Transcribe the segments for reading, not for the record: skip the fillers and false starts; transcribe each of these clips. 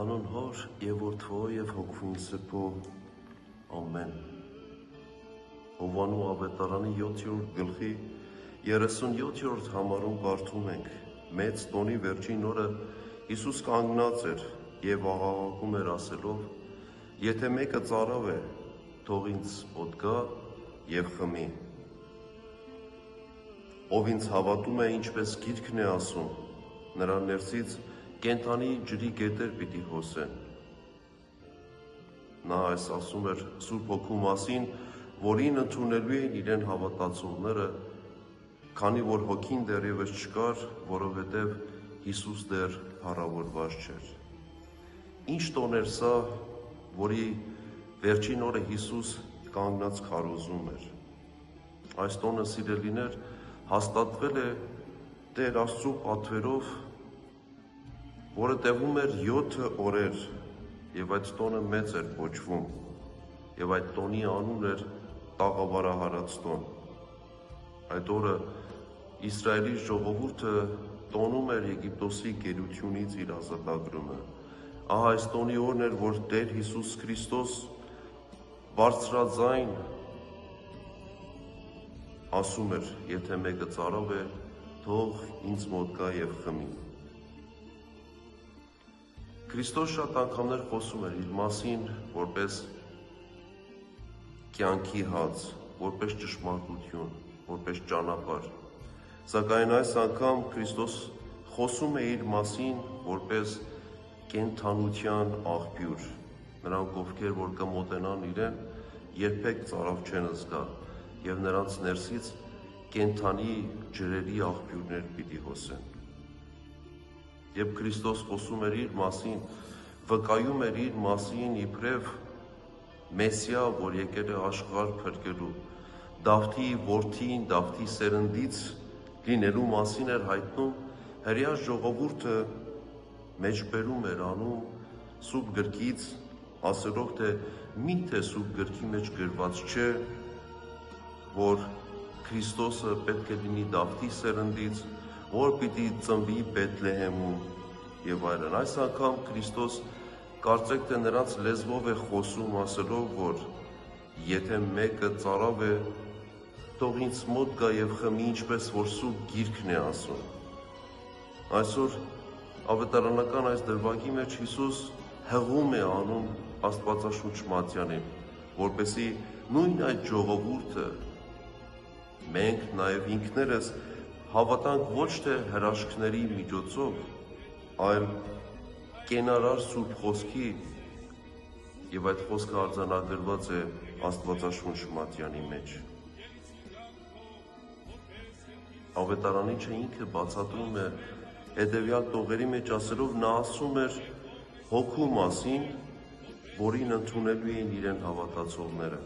Հանուն Հոր և Որդվո և Հոգվուն Սրբո, ամեն։ Հովվանու ավետարանի 7-րդ գլխի 37-րդ համարում կարդում ենք. մեծ տոնի վերջին օրը Հիսուս կանգնած էր և աղաղակում էր ասելով. եթե մեկը ծարավ է, թող ինձ մոտ գա և խմի։ Ով ինձ հավատում է, ինչպես Գիրքն է ասում, նրա ներսից կենդանի ջրի գետեր պիտի հոսեն։ Նա այս ասում էր Սուրբ Հոգու մասին, որին ընդունելու էին իրեն հավատացողները, քանի որ Հոգին դեռևս չկար, որովհետև Հիսուս դեռ փառավորված չէր։ Ինչ տոն էր սա, որի վերջին օրը Հիսուս կանգնած քարոզում էր։ Այս տոնը, սիրելիներ, հաստատվել է Տեր Աստծու պատվերով, որը տևում էր 7 օրեր, և այդ տոնը մեծ էր կոչվում, և այդ տոնի անունն էր Տաղավարահարած տոն։ Այդ օրը Իսրայելի ժողովուրդը տոնում էր Եգիպտոսի գերությունից իր ազատագրումը։ Ահա այս տոնի օրն էր, որ Տեր Հիսուս Քրիստոս բարձրաձայն ասում էր. եթե մեկը ծարավ է, թող ինձ մոտ գա և խմի։ Քրիստոս շատ անգամներ խոսում էր իր մասին որպես կյանքի հաց, որպես ճշմարտություն, որպես ճանապարհ։ Սակայն այս անգամ Քրիստոս խոսում է իր մասին որպես կենդանության աղբյուր։ Նրանք, ովքեր որ կմոտենան իրեն, երբեք ծարավ չեն զգա, և նրանց ներսից կենդանի ջրերի աղբյուրներ պիտի հոսեն։ Երբ Քրիստոս խոսում էր իր մասին, վկայում էր իր մասին իբրև Մեսիա, որ եկել է աշխարհ փրկելու, Դավթի որդին, Դավթի սերնդից լինելու մասին էր հայտնում, հրեա ժողովուրդը մեջբերում էր անում Սուրբ գրքից, ասելով, թե միթե Սուրբ գրքի մեջ գրված չէ, որ Քրիստոսը պետք է լինի Դավթի սերնդից, որ պիտի ծնվի Բեթլեհեմում և այլն։ Այս անգամ Քրիստոս կարծեք թե նրանց լեզվով է խոսում, ասելով, որ եթե մեկը ծարավ է, թող ինձ մոտ գա և խմի, ինչպես որ Սուրբ Գիրքն է ասում։ Այսօր ավետարանական այս դրվագի մեջ Հիսուս հղում է անում Աստվածաշունչ մատյանին, որպեսզի նույն այդ ժողովուրդը, մենք նաև ինքներս հավատանք ոչ թե հրաշքների միջոցով, այլ կենարար Սուրբ Խոսքի, և այդ խոսքը արձանագրված է Աստվածաշունչ մատյանի մեջ։ Ավետարանիչը ինքը բացատրում է հետևյալ տողերի մեջ ասելով, նա ասում էր Հոգու մասին, որին ընդունելու էին իրեն հավատացողները։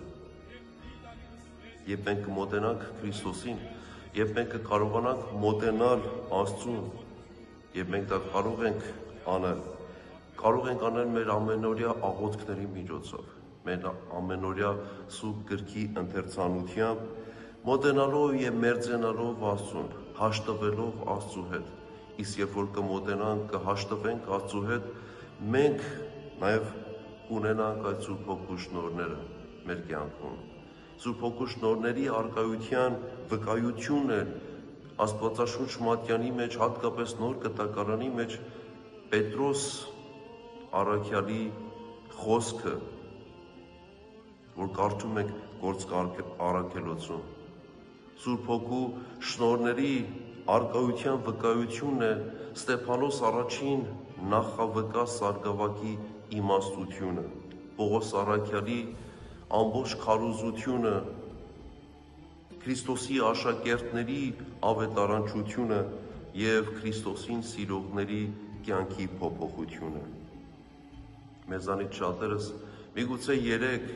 Երբ մենք կմոտենանք Քրիստոսին, երբ մենք կկարողանանք մոտենալ Աստծուն, և մենք դա կարող ենք անել մեր ամենօրյա աղոթքների միջոցով, մեր ամենօրյա Սուրբ գրքի ընթերցանությամբ, մոտենալով և մերձենալով Աստծուն, հաշտվելով Աստծու հետ, իսկ երբ որ կմոտենանք, կհաշտվենք Աստծու հետ, մենք նաև կունենանք այդ Սուրբ Հոգու շնորհները մեր կյանքում։ Սուրբ Հոգու շնորհների առկայության վկայությունն է Աստվածաշունչ մատյանի մեջ, հատկապես Նոր Կտակարանի մեջ Պետրոս առաքյալի խոսքը, որ կարդում ենք Գործք առաքելոցում։ Սուրբ Հոգու շնորհների առկայության վկայությունն է Ստեփանոս առաջին նախավկա սարգսակի իմաստությունը, Պողոս առաքյալի ամբողջ քարոզությունը, Քրիստոսի աշակերտների ավետարանչությունը և Քրիստոսին սիրողների կյանքի փոփոխությունը։ Մեզանից շատերս միգուցե երեկ,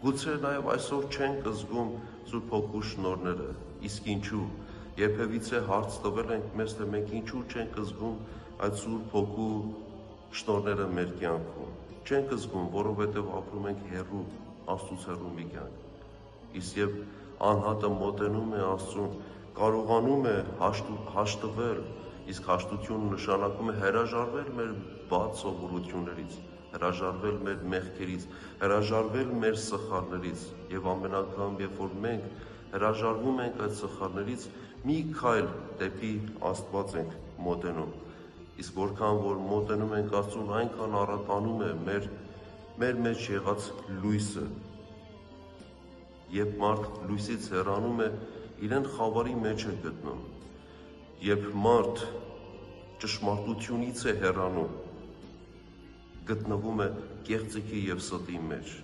գուցե նաև այսօր չենք զգում Սուրբ Հոգու շնորհները, իսկ ինչու, երբևիցե հարց տվել ենք մեզ, թե մենք ինչու չենք զգում այդ Սուրբ Հոգու շնորհները մեր կյանքում։ Չենք զգում, որովհետև ապրում ենք հեռու, Աստծուց հեռու մի կյանք։ Իսկ երբ անհատը մոտենում է Աստծուն, կարողանում է հաշտվել Իսկ հաշտություն նշանակում է հրաժարվել մեր բաց սովորություններից, հրաժարվել մեր մեղքերից, հրաժարվել մեր սխալներից եւ ամեն անգամ, երբ որ մենք հրաժարվում ենք այդ սխալներից, մի քայլ դեպի Աստված ենք մոտենում։ Իսկ որքան որ մոտենում ենք Աստծուն, այնքան առատանում է մեր մեջ եղած լույսը։ Երբ մարդ լույսից հեռանում է, իրեն խավարի մեջ է գտնում։ Երբ մարդ ճշմարտությունից է հեռանում, գտնվում է կեղծիքի եւ ստի մեջ։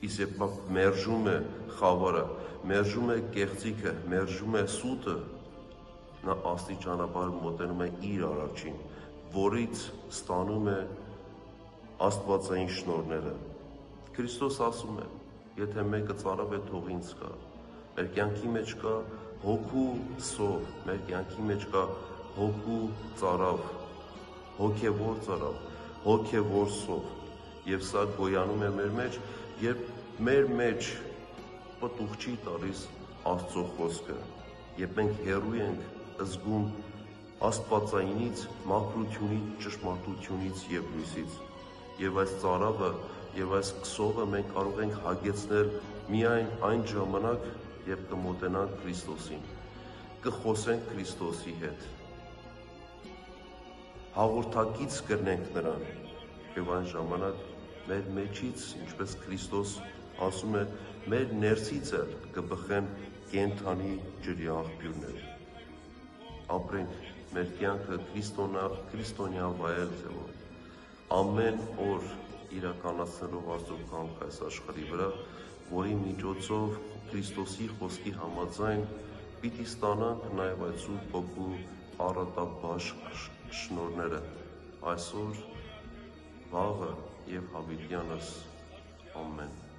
Իսկ երբ մերժում է խավարը, մերժում է կեղծիքը, մերժում է սուտը, նա Աստծի ճանապարհ մոտենում է իր առաջին, որից ստանում է աստվածային շնորհները։ Քրիստոս ասում է. եթե մեկը ծարավ է, թող ինձ գա։ Մեր կյանքի մեջ կա հոգու սով, մեր կյանքի մեջ կա հոգու ծարավ, հոգևոր ծարավ, հոգևոր սով, եւ սա գոյանում է մեր մեջ, երբ մեր մեջ պտուղ չի տալիս Աստծո խոսքը, երբ մենք հեռու ենք զգում աստվածայինից, մաքրությունից, ճշմարտությունից եւ լույսից, եւ այս ծարավը եւ այս քսովը մենք կարող ենք հագեցնել միայն այն ժամանակ, երբ կմոտենանք Քրիստոսին, կխոսենք Քրիստոսի հետ, հաղորդակից կրնենք նրան, եւ այն ժամանակ մեր մեջից, ինչպես Քրիստոս ասում է, մեր ներսից էլ կբխեն կենդանի ջրի աղբյուրներ։ Ապրենք մեր կյանքը քրիստոնյա վայել ձևով, ամեն օր իրականացնելով Աստծո կամքը այս աշխարհի վրա, որի միջոցով Քրիստոսի խոսքի համաձայն պիտի ստանանք նաև այդ Սուրբ Հոգու առատաբաշխ շնորհները այսօր, վաղը եւ հավիտյանս։ Ամեն։